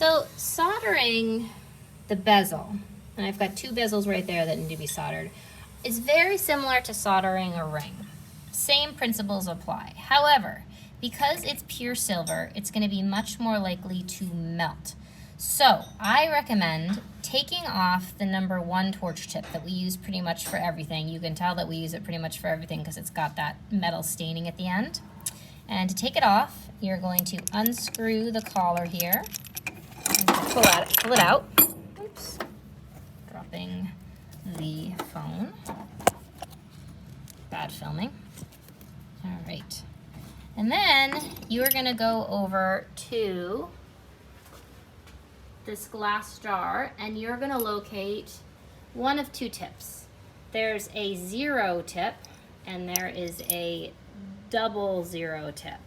So soldering the bezel, and I've got 2 bezels right there that need to be soldered, is very similar to soldering a ring. Same principles apply. However, because it's pure silver, it's going to be much more likely to melt. So I recommend taking off the number 1 torch tip that we use pretty much for everything. You can tell that we use it pretty much for everything because it's got that metal staining at the end. And to take it off, you're going to unscrew the collar here and pull it out. Oops. Dropping the phone. Bad filming. All right. And then you are going to go over to this glass jar and you're going to locate one of 2 tips. There's a 0 tip and there is a double 0 tip.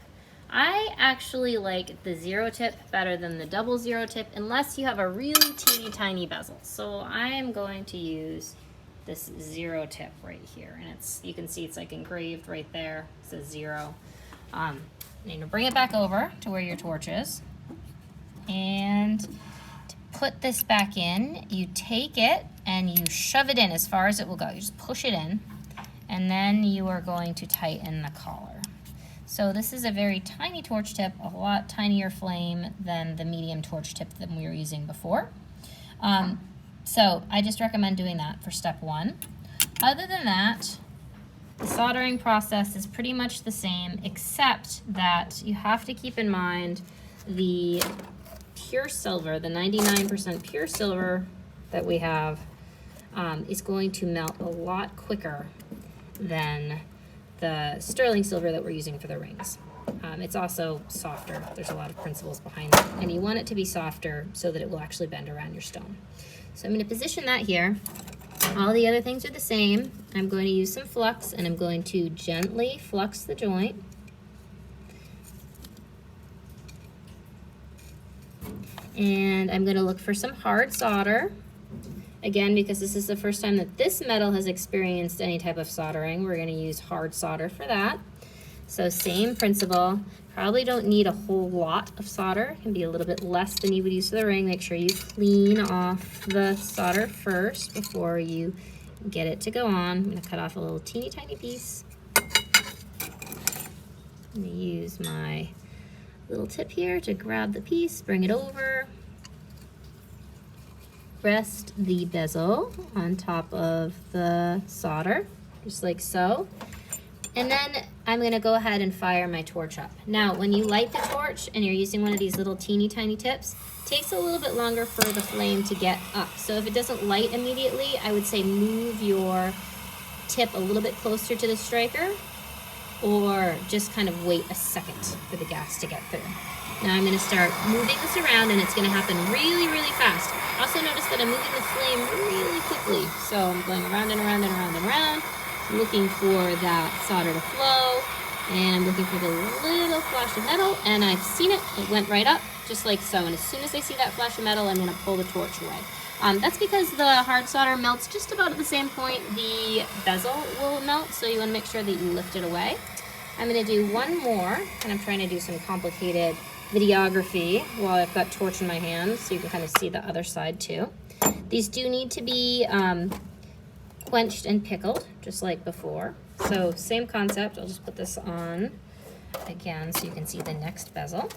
I actually like the 0 tip better than the double 0 tip unless you have a really teeny tiny bezel. So I am going to use this 0 tip right here, and you can see it's like engraved right there. It says 0. You need to bring it back over to where your torch is, and to put this back in, you take it and you shove it in as far as it will go. You just push it in, and then you are going to tighten the collar. So this is a very tiny torch tip, a lot tinier flame than the medium torch tip that we were using before. So I just recommend doing that for step 1. Other than that, the soldering process is pretty much the same, except that you have to keep in mind the pure silver, the 99% pure silver that we have, is going to melt a lot quicker than the sterling silver that we're using for the rings. It's also softer. There's a lot of principles behind it, and you want it to be softer so that it will actually bend around your stone. So I'm going to position that here. All the other things are the same. I'm going to use some flux, and I'm going to gently flux the joint. And I'm going to look for some hard solder. Again, because this is the first time that this metal has experienced any type of soldering, we're going to use hard solder for that. So same principle. Probably don't need a whole lot of solder. It can be a little bit less than you would use for the ring. Make sure you clean off the solder first before you get it to go on. I'm going to cut off a little teeny tiny piece. I'm going to use my little tip here to grab the piece, bring it over. Rest the bezel on top of the solder, just like so. And then I'm going to go ahead and fire my torch up. Now, when you light the torch and you're using one of these little teeny tiny tips, it takes a little bit longer for the flame to get up. So if it doesn't light immediately, I would say move your tip a little bit closer to the striker, or just kind of wait a second for the gas to get through. Now I'm going to start moving this around, and it's going to happen really, really fast. Also notice that I'm moving the flame really quickly. So I'm going around and around and around and around, looking for that solder to flow, and I'm looking for the little flash of metal, and I've seen it. It went right up, just like so. And as soon as I see that flash of metal, I'm going to pull the torch away. That's because the hard solder melts just about at the same point the bezel will melt, so you want to make sure that you lift it away. I'm going to do one more, and I'm trying to do some complicated videography while I've got torch in my hand, so you can kind of see the other side too. These do need to be quenched and pickled, just like before. So same concept. I'll just put this on again so you can see the next bezel.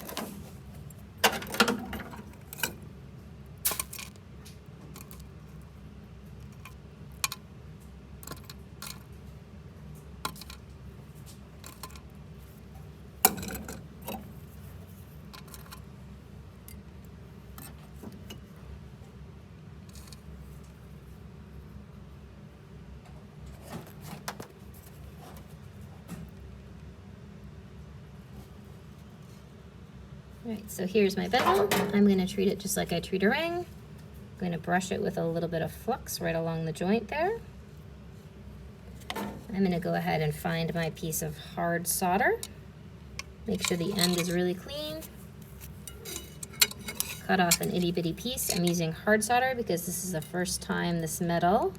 All right, so here's my bezel. I'm going to treat it just like I treat a ring. I'm going to brush it with a little bit of flux right along the joint there. I'm going to go ahead and find my piece of hard solder. Make sure the end is really clean. Cut off an itty bitty piece. I'm using hard solder because this is the first time this metal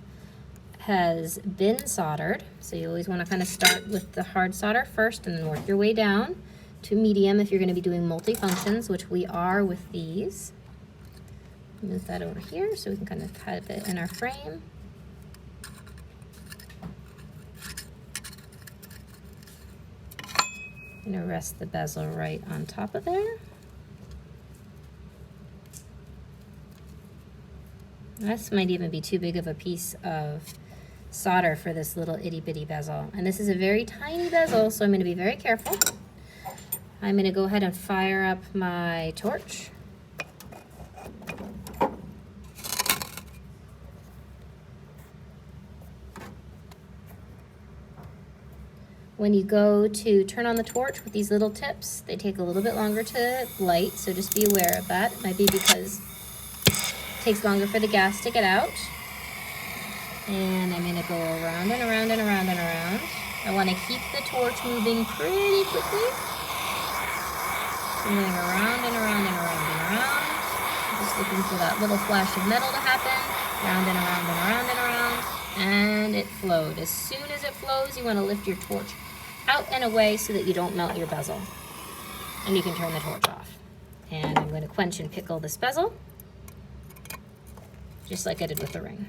has been soldered. So you always want to kind of start with the hard solder first and then work your way down to medium if you're going to be doing multi-functions, which we are with these. Move that over here so we can kind of have it in our frame. I'm gonna rest the bezel right on top of there. This might even be too big of a piece of solder for this little itty bitty bezel. And this is a very tiny bezel, so I'm gonna be very careful. I'm gonna go ahead and fire up my torch. When you go to turn on the torch with these little tips, they take a little bit longer to light, so just be aware of that. It might be because it takes longer for the gas to get out. And I'm gonna go around and around and around and around. I wanna keep the torch moving pretty quickly. So I'm going around and around and around and around. Just looking for that little flash of metal to happen. Round and around and around and around. And it flowed. As soon as it flows, you wanna lift your torch out and away so that you don't melt your bezel. And you can turn the torch off. And I'm going to quench and pickle this bezel, just like I did with the ring.